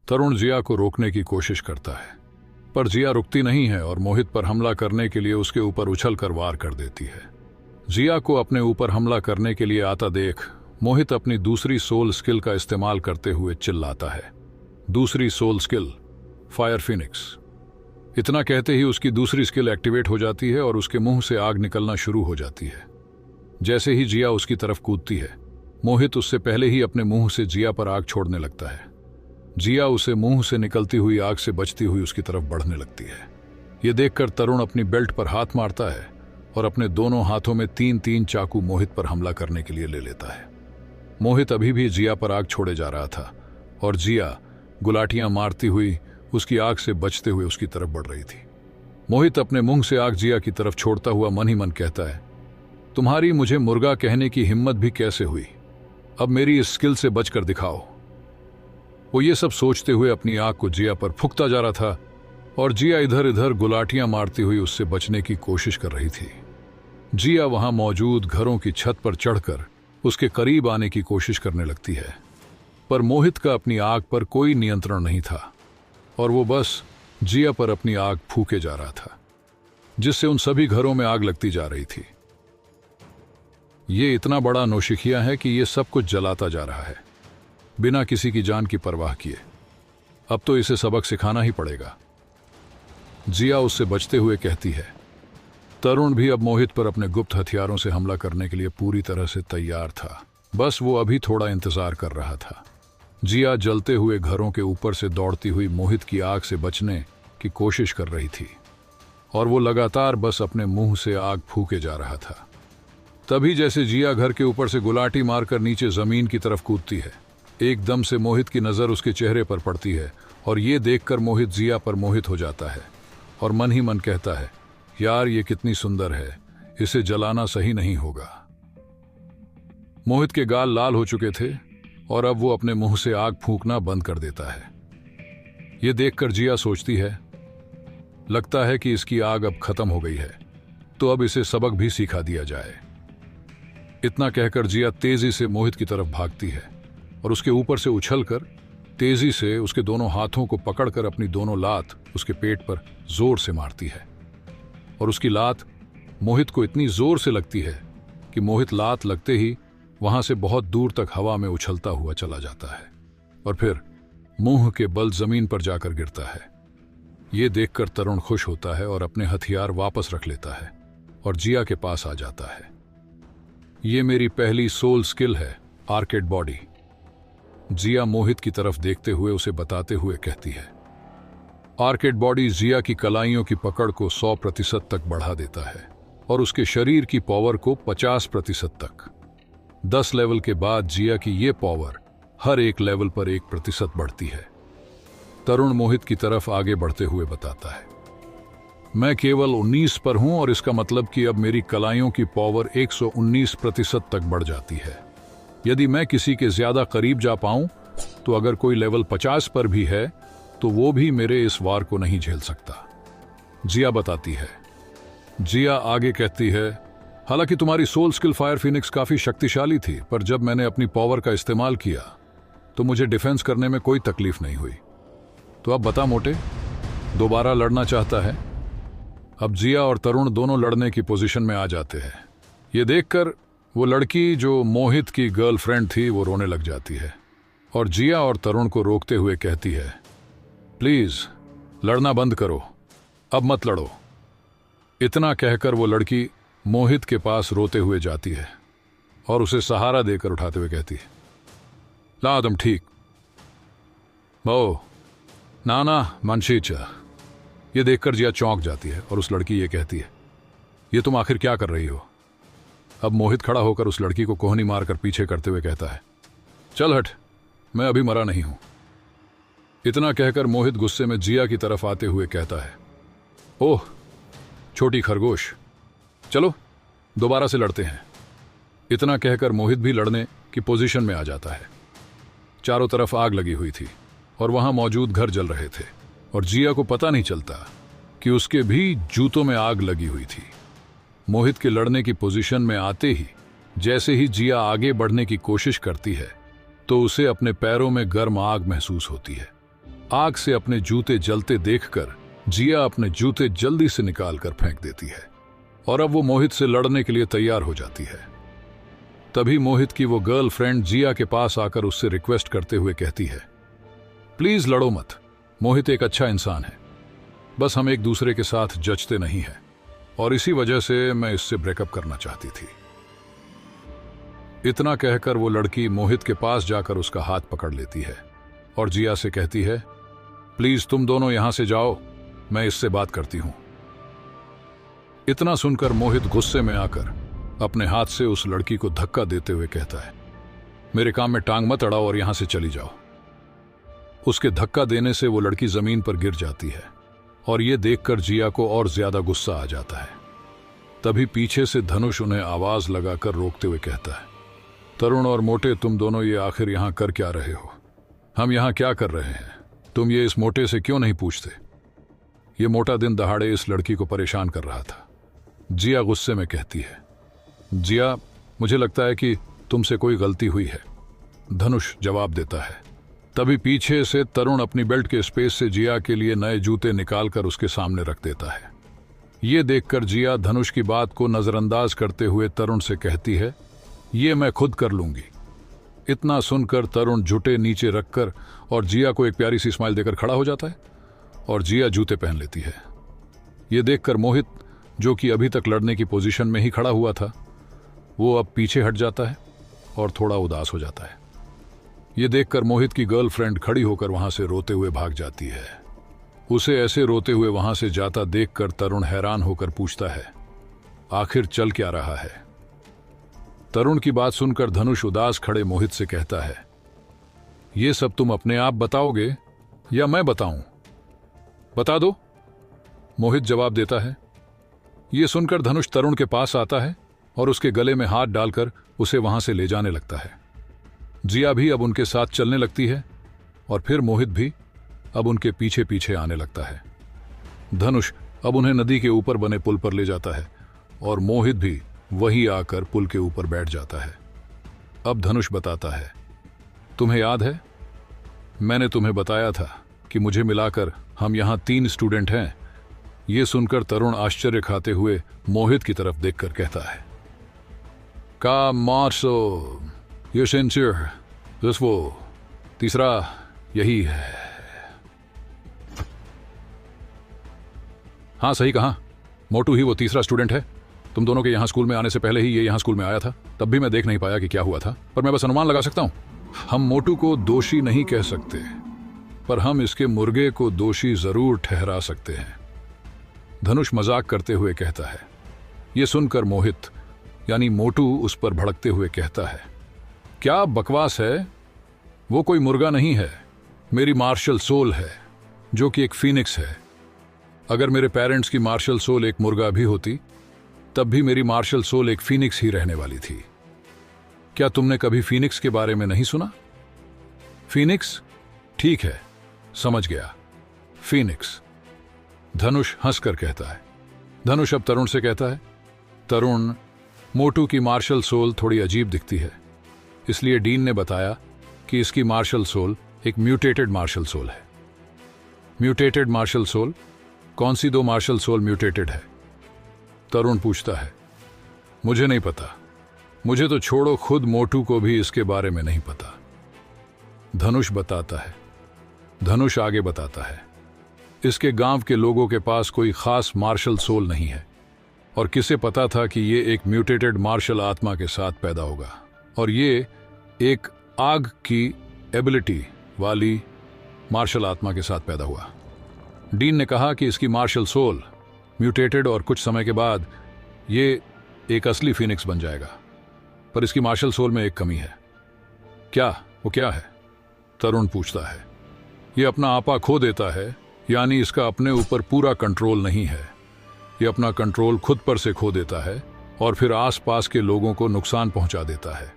तरुण जिया को रोकने की कोशिश करता है, पर जिया रुकती नहीं है और मोहित पर हमला करने के लिए उसके ऊपर उछलकर वार कर देती है। जिया को अपने ऊपर हमला करने के लिए आता देख मोहित अपनी दूसरी सोल स्किल का इस्तेमाल करते हुए चिल्लाता है, दूसरी सोल स्किल फायर फिनिक्स। इतना कहते ही उसकी दूसरी स्किल एक्टिवेट हो जाती है और उसके मुंह से आग निकलना शुरू हो जाती है। जैसे ही जिया उसकी तरफ कूदती है, मोहित उससे पहले ही अपने मुंह से जिया पर आग छोड़ने लगता है। जिया उसे मुंह से निकलती हुई आग से बचती हुई उसकी तरफ बढ़ने लगती है। यह देखकर तरुण अपनी बेल्ट पर हाथ मारता है और अपने दोनों हाथों में 3-3 चाकू मोहित पर हमला करने के लिए ले लेता है। मोहित अभी भी जिया पर आग छोड़े जा रहा था और जिया गुलाटियां मारती हुई उसकी आग से बचते हुए उसकी तरफ बढ़ रही थी। मोहित अपने मुंह से आग जिया की तरफ छोड़ता हुआ मन ही मन कहता है, तुम्हारी मुझे मुर्गा कहने की हिम्मत भी कैसे हुई? अब मेरी इस स्किल से बचकर दिखाओ। वो ये सब सोचते हुए अपनी आग को जिया पर फूंकता जा रहा था और जिया इधर इधर गुलाटियां मारती हुई उससे बचने की कोशिश कर रही थी। जिया वहां मौजूद घरों की छत पर चढ़कर उसके करीब आने की कोशिश करने लगती है, पर मोहित का अपनी आग पर कोई नियंत्रण नहीं था और वो बस जिया पर अपनी आग फूके जा रहा था, जिससे उन सभी घरों में आग लगती जा रही थी। ये इतना बड़ा नौशिखिया है कि ये सब कुछ जलाता जा रहा है बिना किसी की जान की परवाह किए। अब तो इसे सबक सिखाना ही पड़ेगा, जिया उससे बचते हुए कहती है। तरुण भी अब मोहित पर अपने गुप्त हथियारों से हमला करने के लिए पूरी तरह से तैयार था, बस वो अभी थोड़ा इंतजार कर रहा था। जिया जलते हुए घरों के ऊपर से दौड़ती हुई मोहित की आग से बचने की कोशिश कर रही थी और वो लगातार बस अपने मुंह से आग फूके जा रहा था। तभी जैसे जिया घर के ऊपर से गुलाटी मारकर नीचे जमीन की तरफ कूदती है, एकदम से मोहित की नजर उसके चेहरे पर पड़ती है और ये देखकर मोहित जिया पर मोहित हो जाता है और मन ही मन कहता है, यार ये कितनी सुंदर है, इसे जलाना सही नहीं होगा। मोहित के गाल लाल हो चुके थे और अब वो अपने मुंह से आग फूंकना बंद कर देता है। ये देखकर जिया सोचती है, लगता है कि इसकी आग अब खत्म हो गई है, तो अब इसे सबक भी सिखा दिया जाए। इतना कहकर जिया तेजी से मोहित की तरफ भागती है और उसके ऊपर से उछलकर तेजी से उसके दोनों हाथों को पकड़कर अपनी दोनों लात उसके पेट पर जोर से मारती है और उसकी लात मोहित को इतनी जोर से लगती है कि मोहित लात लगते ही वहां से बहुत दूर तक हवा में उछलता हुआ चला जाता है और फिर मुंह के बल जमीन पर जाकर गिरता है। ये देखकर तरुण खुश होता है और अपने हथियार वापस रख लेता है और जिया के पास आ जाता है। ये मेरी पहली सोल स्किल है, आर्केड बॉडी। जिया मोहित की तरफ देखते हुए उसे बताते हुए कहती है। आर्केड बॉडी जिया की कलाइयों की पकड़ को 100% तक बढ़ा देता है और उसके शरीर की पावर को 50% तक। 10 लेवल के बाद जिया की ये पावर हर एक लेवल पर 1% बढ़ती है। तरुण मोहित की तरफ आगे बढ़ते हुए बताता है, मैं केवल 19 पर हूं और इसका मतलब कि अब मेरी कलाइयों की पावर 119% तक बढ़ जाती है। यदि मैं किसी के ज्यादा करीब जा पाऊं तो अगर कोई लेवल 50 पर भी है तो वो भी मेरे इस वार को नहीं झेल सकता, जिया बताती है। जिया आगे कहती है, हालांकि तुम्हारी सोल स्किल फायर फिनिक्स काफी शक्तिशाली थी, पर जब मैंने अपनी पावर का इस्तेमाल किया तो मुझे डिफेंस करने में कोई तकलीफ नहीं हुई। तो अब बता मोटे, दोबारा लड़ना चाहता है? अब जिया और तरुण दोनों लड़ने की पोजीशन में आ जाते हैं। ये देखकर वो लड़की जो मोहित की गर्लफ्रेंड थी वो रोने लग जाती है और जिया और तरुण को रोकते हुए कहती है, प्लीज लड़ना बंद करो, अब मत लड़ो। इतना कहकर वो लड़की मोहित के पास रोते हुए जाती है और उसे सहारा देकर उठाते हुए कहती है, ला तुम ठीक ओ नाना मनशीचा। ये देखकर जिया चौंक जाती है और उस लड़की ये कहती है, ये तुम आखिर क्या कर रही हो? अब मोहित खड़ा होकर उस लड़की को कोहनी मारकर पीछे करते हुए कहता है, चल हट, मैं अभी मरा नहीं हूं। इतना कहकर मोहित गुस्से में जिया की तरफ आते हुए कहता है, ओह छोटी खरगोश, चलो दोबारा से लड़ते हैं। इतना कहकर मोहित भी लड़ने की पोजीशन में आ जाता है। चारों तरफ आग लगी हुई थी और वहां मौजूद घर जल रहे थे और जिया को पता नहीं चलता कि उसके भी जूतों में आग लगी हुई थी। मोहित के लड़ने की पोजीशन में आते ही जैसे ही जिया आगे बढ़ने की कोशिश करती है तो उसे अपने पैरों में गर्म आग महसूस होती है। आग से अपने जूते जलते देखकर जिया अपने जूते जल्दी से निकालकर फेंक देती है और अब वो मोहित से लड़ने के लिए तैयार हो जाती है। तभी मोहित की वो गर्लफ्रेंड जिया के पास आकर उससे रिक्वेस्ट करते हुए कहती है, प्लीज लड़ो मत, मोहित एक अच्छा इंसान है, बस हम एक दूसरे के साथ जचते नहीं हैं और इसी वजह से मैं इससे ब्रेकअप करना चाहती थी। इतना कहकर वो लड़की मोहित के पास जाकर उसका हाथ पकड़ लेती है और जिया से कहती है, प्लीज तुम दोनों यहां से जाओ, मैं इससे बात करती हूं। इतना सुनकर मोहित गुस्से में आकर अपने हाथ से उस लड़की को धक्का देते हुए कहता है, मेरे काम में टांग मत अड़ाओ और यहां से चली जाओ। उसके धक्का देने से वो लड़की जमीन पर गिर जाती है और ये देखकर जिया को और ज्यादा गुस्सा आ जाता है। तभी पीछे से धनुष उन्हें आवाज लगाकर रोकते हुए कहता है, तरुण और मोटे, तुम दोनों ये आखिर यहां कर क्या रहे हो? हम यहां क्या कर रहे हैं? तुम ये इस मोटे से क्यों नहीं पूछते? ये मोटा दिन दहाड़े इस लड़की को परेशान कर रहा था। जिया गुस्से में कहती है, जिया, मुझे लगता है कि तुमसे कोई गलती हुई है, धनुष जवाब देता है। तभी पीछे से तरुण अपनी बेल्ट के स्पेस से जिया के लिए नए जूते निकालकर उसके सामने रख देता है। ये देखकर जिया धनुष की बात को नजरअंदाज करते हुए तरुण से कहती है, ये मैं खुद कर लूंगी। इतना सुनकर तरुण जूते नीचे रखकर और जिया को एक प्यारी सी स्माइल देकर खड़ा हो जाता है और जिया जूते पहन लेती है। ये देखकर मोहित, जो कि अभी तक लड़ने की पोजीशन में ही खड़ा हुआ था, वो अब पीछे हट जाता है और थोड़ा उदास हो जाता है। ये देखकर मोहित की गर्लफ्रेंड खड़ी होकर वहां से रोते हुए भाग जाती है। उसे ऐसे रोते हुए वहां से जाता देखकर तरुण हैरान होकर पूछता है, आखिर चल क्या रहा है? तरुण की बात सुनकर धनुष उदास खड़े मोहित से कहता है, ये सब तुम अपने आप बताओगे या मैं बताऊं? बता दो, मोहित जवाब देता है। ये सुनकर धनुष तरुण के पास आता है और उसके गले में हाथ डालकर उसे वहां से ले जाने लगता है। जिया भी अब उनके साथ चलने लगती है और फिर मोहित भी अब उनके पीछे पीछे आने लगता है। धनुष अब उन्हें नदी के ऊपर बने पुल पर ले जाता है और मोहित भी वही आकर पुल के ऊपर बैठ जाता है। अब धनुष बताता है, तुम्हें याद है, मैंने तुम्हें बताया था कि मुझे मिलाकर हम यहां 3 स्टूडेंट हैं। यह सुनकर तरुण आश्चर्य खाते हुए मोहित की तरफ देखकर कहता है, का मार्सो ये सिंसियर बस वो तीसरा यही है। हाँ, सही कहा, मोटू ही वो तीसरा स्टूडेंट है। तुम दोनों के यहां स्कूल में आने से पहले ही ये यहां स्कूल में आया था, तब भी मैं देख नहीं पाया कि क्या हुआ था, पर मैं बस अनुमान लगा सकता हूं। हम मोटू को दोषी नहीं कह सकते, पर हम इसके मुर्गे को दोषी जरूर ठहरा सकते हैं, धनुष मजाक करते हुए कहता है। यह सुनकर मोहित यानी मोटू उस पर भड़कते हुए कहता है, क्या बकवास है, वो कोई मुर्गा नहीं है, मेरी मार्शल सोल है, जो कि एक फीनिक्स है। अगर मेरे पेरेंट्स की मार्शल सोल एक मुर्गा भी होती, तब भी मेरी मार्शल सोल एक फीनिक्स ही रहने वाली थी। क्या तुमने कभी फीनिक्स के बारे में नहीं सुना? फीनिक्स? ठीक है, समझ गया, फीनिक्स, धनुष हंसकर कहता है। धनुष अब तरुण से कहता है, तरुण, मोटू की मार्शल सोल थोड़ी अजीब दिखती है, इसलिए डीन ने बताया कि इसकी मार्शल सोल एक म्यूटेटेड मार्शल सोल है। Mutated martial soul? कौन सी 2 मार्शल सोल म्यूटेटेड है? तरुण पूछता है। मुझे नहीं पता, मुझे तो छोड़ो, खुद मोटू को भी इसके बारे में नहीं पता, धनुष बताता है। धनुष आगे बताता है, इसके गांव के लोगों के पास कोई खास मार्शल सोल नहीं है और किसे पता था कि ये एक म्यूटेटेड मार्शल आत्मा के साथ पैदा होगा और ये एक आग की एबिलिटी वाली मार्शल आत्मा के साथ पैदा हुआ। डीन ने कहा कि इसकी मार्शल सोल म्यूटेटेड और कुछ समय के बाद ये एक असली फीनिक्स बन जाएगा, पर इसकी मार्शल सोल में एक कमी है। क्या? वो क्या है? तरुण पूछता है। ये अपना आपा खो देता है, यानी इसका अपने ऊपर पूरा कंट्रोल नहीं है। ये अपना कंट्रोल खुद पर से खो देता है और फिर आसपास के लोगों को नुकसान पहुंचा देता है।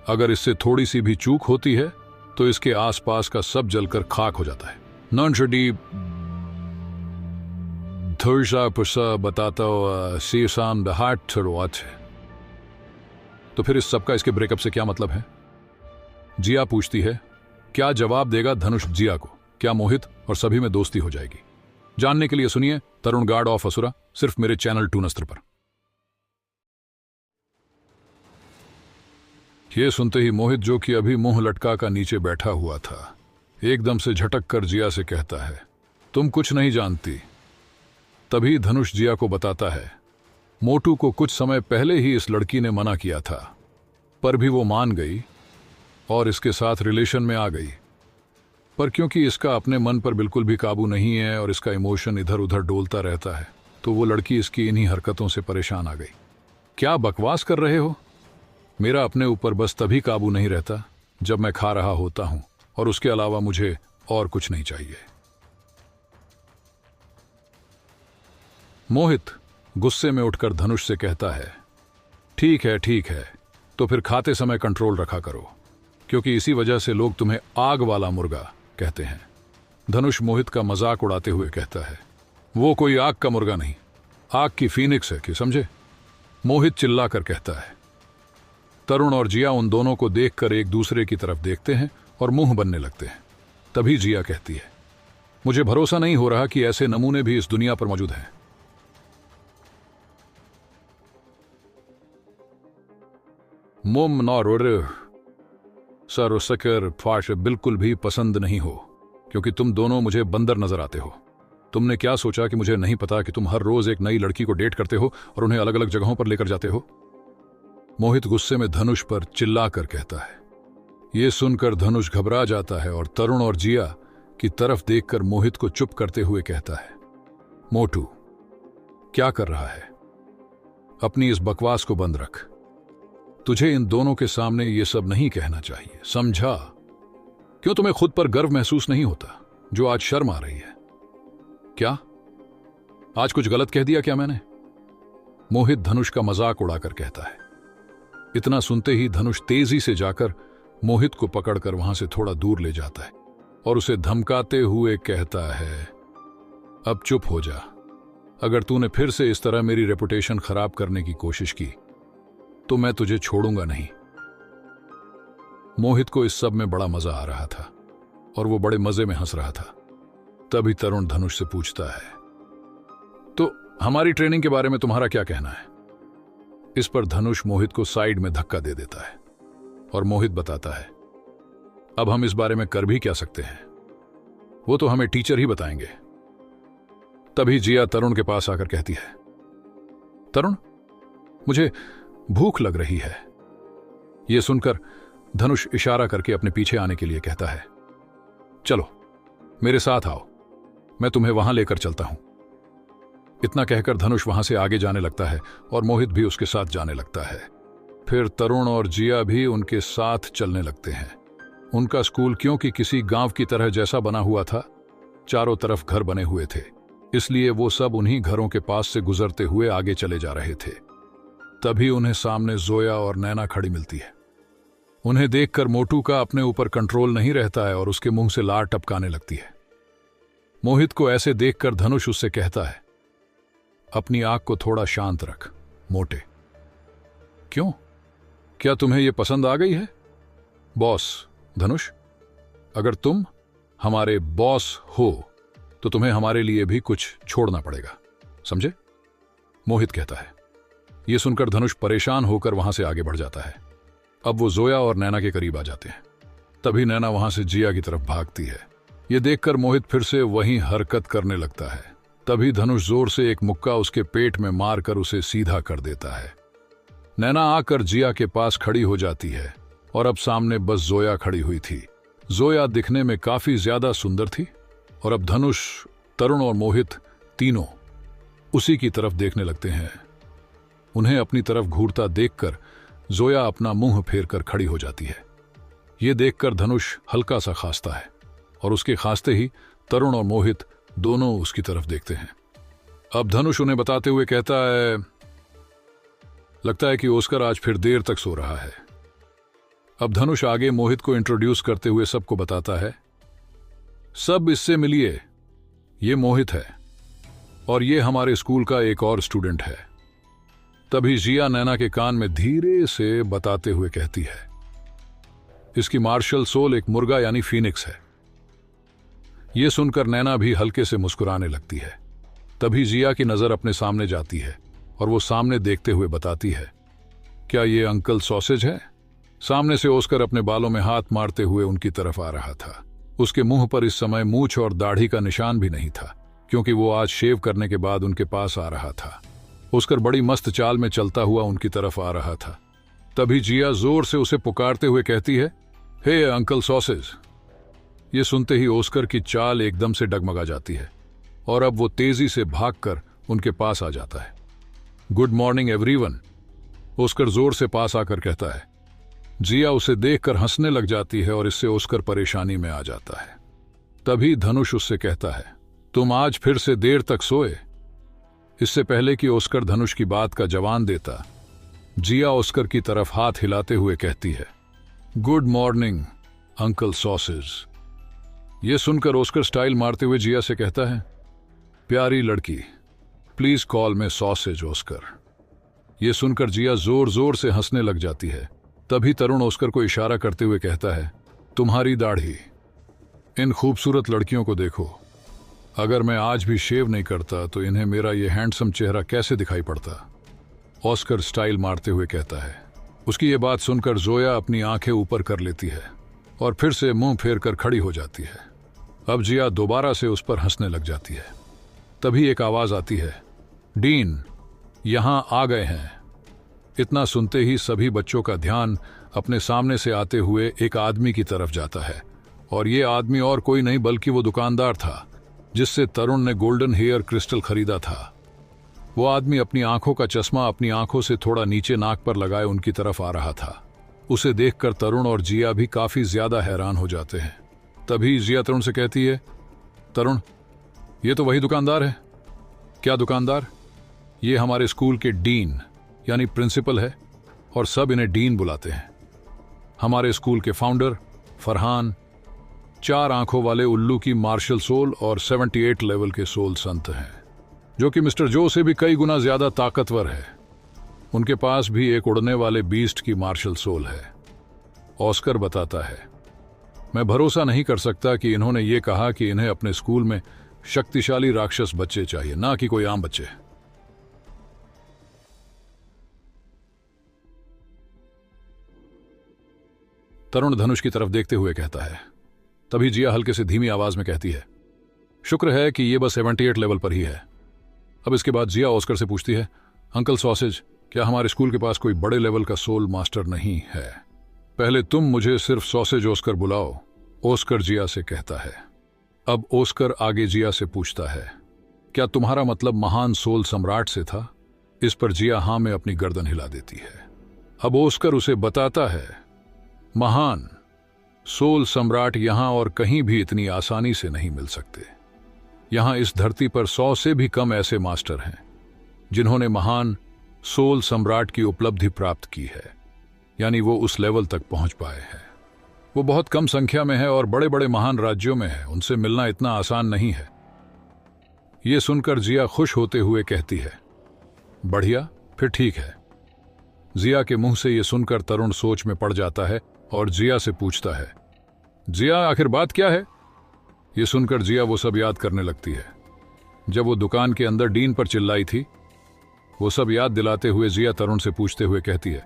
अगर इससे थोड़ी सी भी चूक होती है तो इसके आसपास का सब जलकर खाक हो जाता है। नॉनशडी थर्सा पुसा बताता सीसाम द हार्ट थरवाट। तो फिर इस सबका इसके ब्रेकअप से क्या मतलब है? जिया पूछती है। क्या जवाब देगा धनुष जिया को? क्या मोहित और सभी में दोस्ती हो जाएगी? जानने के लिए सुनिए तरुण गार्ड ऑफ असुरा, सिर्फ मेरे चैनल टून अस्त्र पर। यह सुनते ही मोहित, जो कि अभी मुंह लटका कर नीचे बैठा हुआ था, एकदम से झटक कर जिया से कहता है, तुम कुछ नहीं जानती। तभी धनुष जिया को बताता है, मोटू को कुछ समय पहले ही इस लड़की ने मना किया था, पर भी वो मान गई और इसके साथ रिलेशन में आ गई। पर क्योंकि इसका अपने मन पर बिल्कुल भी काबू नहीं है और इसका इमोशन इधर उधर डोलता रहता है, तो वो लड़की इसकी इन्हीं हरकतों से परेशान आ गई। क्या बकवास कर रहे हो? मेरा अपने ऊपर बस तभी काबू नहीं रहता जब मैं खा रहा होता हूं, और उसके अलावा मुझे और कुछ नहीं चाहिए। मोहित गुस्से में उठकर धनुष से कहता है, ठीक है, तो फिर खाते समय कंट्रोल रखा करो, क्योंकि इसी वजह से लोग तुम्हें आग वाला मुर्गा कहते हैं। धनुष मोहित का मजाक उड़ाते हुए कहता है, वो कोई आग का मुर्गा नहीं, आग की फीनिक्स है, कि समझे? मोहित चिल्लाकर कहता है। तरुण और जिया उन दोनों को देखकर एक दूसरे की तरफ देखते हैं और मुंह बनने लगते हैं। तभी जिया कहती है, मुझे भरोसा नहीं हो रहा कि ऐसे नमूने भी इस दुनिया पर मौजूद हैं। मुम नौर सर सकर फाश बिल्कुल भी पसंद नहीं हो, क्योंकि तुम दोनों मुझे बंदर नजर आते हो। तुमने क्या सोचा कि मुझे नहीं पता कि तुम हर रोज एक नई लड़की को डेट करते हो और उन्हें अलग अलग जगहों पर लेकर जाते हो? मोहित गुस्से में धनुष पर चिल्लाकर कहता है। यह सुनकर धनुष घबरा जाता है और तरुण और जिया की तरफ देखकर मोहित को चुप करते हुए कहता है, मोटू क्या कर रहा है? अपनी इस बकवास को बंद रख। तुझे इन दोनों के सामने ये सब नहीं कहना चाहिए, समझा? क्यों तुम्हें खुद पर गर्व महसूस नहीं होता जो आज शर्म आ रही है? क्या आज कुछ गलत कह दिया क्या मैंने? मोहित धनुष का मजाक उड़ाकर कहता है। इतना सुनते ही धनुष तेजी से जाकर मोहित को पकड़कर वहां से थोड़ा दूर ले जाता है और उसे धमकाते हुए कहता है, अब चुप हो जा। अगर तूने फिर से इस तरह मेरी रेपुटेशन खराब करने की कोशिश की तो मैं तुझे छोड़ूंगा नहीं। मोहित को इस सब में बड़ा मजा आ रहा था और वो बड़े मजे में हंस रहा था। तभी तरुण धनुष से पूछता है, तो हमारी ट्रेनिंग के बारे में तुम्हारा क्या कहना है? इस पर धनुष मोहित को साइड में धक्का दे देता है और मोहित बताता है, अब हम इस बारे में कर भी क्या सकते हैं, वो तो हमें टीचर ही बताएंगे। तभी जिया तरुण के पास आकर कहती है, तरुण मुझे भूख लग रही है। यह सुनकर धनुष इशारा करके अपने पीछे आने के लिए कहता है, चलो मेरे साथ आओ, मैं तुम्हें वहां लेकर चलता हूं। इतना कहकर धनुष वहां से आगे जाने लगता है और मोहित भी उसके साथ जाने लगता है। फिर तरुण और जिया भी उनके साथ चलने लगते हैं। उनका स्कूल क्योंकि किसी गांव की तरह जैसा बना हुआ था, चारों तरफ घर बने हुए थे, इसलिए वो सब उन्हीं घरों के पास से गुजरते हुए आगे चले जा रहे थे। तभी उन्हें सामने जोया और नैना खड़ी मिलती है। उन्हें देखकर मोटू का अपने ऊपर कंट्रोल नहीं रहता है और उसके मुंह से लार टपकाने लगती है। मोहित को ऐसे देखकर धनुष उससे कहता है, अपनी आंख को थोड़ा शांत रख मोटे। क्यों, क्या तुम्हें यह पसंद आ गई है? बॉस धनुष, अगर तुम हमारे बॉस हो तो तुम्हें हमारे लिए भी कुछ छोड़ना पड़ेगा, समझे? मोहित कहता है। यह सुनकर धनुष परेशान होकर वहां से आगे बढ़ जाता है। अब वो जोया और नैना के करीब आ जाते हैं। तभी नैना वहां से जिया की तरफ भागती है। यह देखकर मोहित फिर से वही हरकत करने लगता है। तभी धनुष जोर से एक मुक्का उसके पेट में मारकर उसे सीधा कर देता है। नैना आकर जिया के पास खड़ी हो जाती है और अब सामने बस जोया खड़ी हुई थी। जोया दिखने में काफी ज्यादा सुंदर थी और अब धनुष, तरुण और मोहित तीनों उसी की तरफ देखने लगते हैं। उन्हें अपनी तरफ घूरता देखकर जोया अपना मुंह फेर कर खड़ी हो जाती है। यह देखकर धनुष हल्का सा खांसता है और उसके खांसते ही तरुण और मोहित दोनों उसकी तरफ देखते हैं। अब धनुष उन्हें बताते हुए कहता है, लगता है कि ओस्कर आज फिर देर तक सो रहा है। अब धनुष आगे मोहित को इंट्रोड्यूस करते हुए सबको बताता है, सब इससे मिलिए, ये मोहित है और ये हमारे स्कूल का एक और स्टूडेंट है। तभी जिया नैना के कान में धीरे से बताते हुए कहती है, इसकी मार्शल सोल एक मुर्गा यानी फीनिक्स है। ये सुनकर नैना भी हल्के से मुस्कुराने लगती है। तभी जिया की नजर अपने सामने जाती है और वो सामने देखते हुए बताती है, क्या ये अंकल सॉसेज है? सामने से ओस्कर अपने बालों में हाथ मारते हुए उनकी तरफ आ रहा था। उसके मुंह पर इस समय मूंछ और दाढ़ी का निशान भी नहीं था, क्योंकि वो आज शेव करने के बाद उनके पास आ रहा था। ओस्कर बड़ी मस्त चाल में चलता हुआ उनकी तरफ आ रहा था। तभी जिया जोर से उसे पुकारते हुए कहती है, हे अंकल सॉसेज। ये सुनते ही ओस्कर की चाल एकदम से डगमगा जाती है और अब वो तेजी से भागकर उनके पास आ जाता है। गुड मॉर्निंग एवरीवन, ओस्कर जोर से पास आकर कहता है। जिया उसे देखकर हंसने लग जाती है और इससे ओस्कर परेशानी में आ जाता है। तभी धनुष उससे कहता है, तुम आज फिर से देर तक सोए? इससे पहले कि ओस्कर धनुष की बात का जवाब देता, जिया ओस्कर की तरफ हाथ हिलाते हुए कहती है, गुड मॉर्निंग अंकल सॉसेज। यह सुनकर ओस्कर स्टाइल मारते हुए जिया से कहता है, प्यारी लड़की, please call me sausage Oscar. यह सुनकर जिया जोर जोर से हंसने लग जाती है। तभी तरुण ओस्कर को इशारा करते हुए कहता है, तुम्हारी दाढ़ी, इन खूबसूरत लड़कियों को देखो। अगर मैं आज भी शेव नहीं करता तो इन्हें मेरा ये हैंडसम चेहरा कैसे दिखाई पड़ता? ऑस्कर स्टाइल मारते हुए कहता है। उसकी ये बात सुनकर जोया अपनी आंखें ऊपर कर लेती है और फिर से मुंह फेर कर खड़ी हो जाती है। अब जिया दोबारा से उस पर हंसने लग जाती है। तभी एक आवाज आती है, डीन यहां आ गए हैं। इतना सुनते ही सभी बच्चों का ध्यान अपने सामने से आते हुए एक आदमी की तरफ जाता है और ये आदमी और कोई नहीं बल्कि वो दुकानदार था जिससे तरुण ने गोल्डन हेयर क्रिस्टल खरीदा था। वो आदमी अपनी आंखों का चश्मा अपनी आंखों से थोड़ा नीचे नाक पर लगाए उनकी तरफ आ रहा था। उसे देखकर तरुण और जिया भी काफी ज्यादा हैरान हो जाते हैं। तभी जिया तरुण से कहती है, तरुण ये तो वही दुकानदार है। क्या दुकानदार? ये हमारे स्कूल के डीन यानी प्रिंसिपल है और सब इन्हें डीन बुलाते हैं। हमारे स्कूल के फाउंडर फरहान 4 आंखों वाले उल्लू की मार्शल सोल और 78 लेवल के सोल संत हैं, जो कि मिस्टर जो से भी कई गुना ज्यादा ताकतवर है। उनके पास भी एक उड़ने वाले बीस्ट की मार्शल सोल है। ऑस्कर बताता है, मैं भरोसा नहीं कर सकता कि इन्होंने ये कहा कि इन्हें अपने स्कूल में शक्तिशाली राक्षस बच्चे चाहिए, ना कि कोई आम बच्चे। तरुण धनुष की तरफ देखते हुए कहता है। तभी जिया हल्के से धीमी आवाज में कहती है, शुक्र है कि ये बस 78 लेवल पर ही है। अब इसके बाद जिया ऑस्कर से पूछती है, अंकल सॉसेज, क्या हमारे स्कूल के पास कोई बड़े लेवल का सोल मास्टर नहीं है? पहले तुम मुझे सिर्फ सॉसेज ऑस्कर बुलाओ, ऑस्कर जिया से कहता है। अब ऑस्कर आगे जिया से पूछता है, क्या तुम्हारा मतलब महान सोल सम्राट से था? इस पर जिया हां में अपनी गर्दन हिला देती है। अब ऑस्कर उसे बताता है, महान सोल सम्राट यहां और कहीं भी इतनी आसानी से नहीं मिल सकते। यहां इस धरती पर 100 से भी कम ऐसे मास्टर हैं जिन्होंने महान सोल सम्राट की उपलब्धि प्राप्त की है, यानी वो उस लेवल तक पहुंच पाए हैं। वो बहुत कम संख्या में है और बड़े बड़े महान राज्यों में है। उनसे मिलना इतना आसान नहीं है। ये सुनकर जिया खुश होते हुए कहती है, बढ़िया, फिर ठीक है। जिया के मुंह से ये सुनकर तरुण सोच में पड़ जाता है और जिया से पूछता है, जिया आखिर बात क्या है? ये सुनकर जिया वो सब याद करने लगती है जब वो दुकान के अंदर डीन पर चिल्लाई थी। वो सब याद दिलाते हुए जिया तरुण से पूछते हुए कहती है,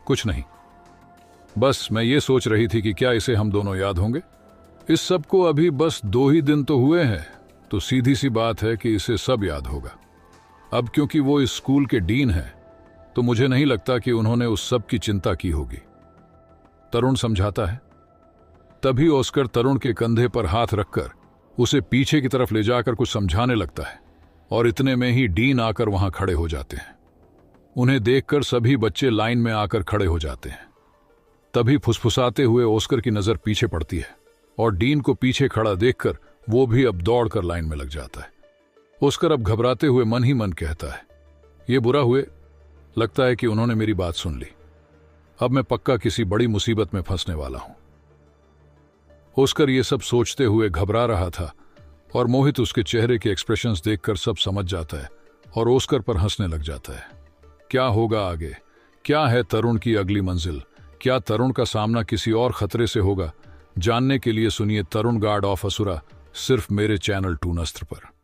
कुछ नहीं, बस मैं ये सोच रही थी कि क्या इसे हम दोनों याद होंगे। इस सब को अभी बस 2 ही दिन तो हुए हैं, तो सीधी सी बात है कि इसे सब याद होगा। अब क्योंकि वो इस स्कूल के डीन हैं, तो मुझे नहीं लगता कि उन्होंने उस सब की चिंता की होगी, तरुण समझाता है। तभी ऑस्कर तरुण के कंधे पर हाथ रखकर उसे पीछे की तरफ ले जाकर कुछ समझाने लगता है और इतने में ही डीन आकर वहां खड़े हो जाते हैं। उन्हें देखकर सभी बच्चे लाइन में आकर खड़े हो जाते हैं। तभी फुसफुसाते हुए ऑस्कर की नजर पीछे पड़ती है और डीन को पीछे खड़ा देखकर वो भी अब दौड़कर लाइन में लग जाता है। ऑस्कर अब घबराते हुए मन ही मन कहता है, ये बुरा हुए, लगता है कि उन्होंने मेरी बात सुन ली। अब मैं पक्का किसी बड़ी मुसीबत में फंसने वाला हूं। ऑस्कर ये सब सोचते हुए घबरा रहा था और मोहित उसके चेहरे के एक्सप्रेशंस देखकर सब समझ जाता है और ऑस्कर पर हंसने लग जाता है। क्या होगा आगे? क्या है तरुण की अगली मंजिल? क्या तरुण का सामना किसी और खतरे से होगा? जानने के लिए सुनिए तरुण गार्ड ऑफ असुरा सिर्फ मेरे चैनल टूनस्त्र पर।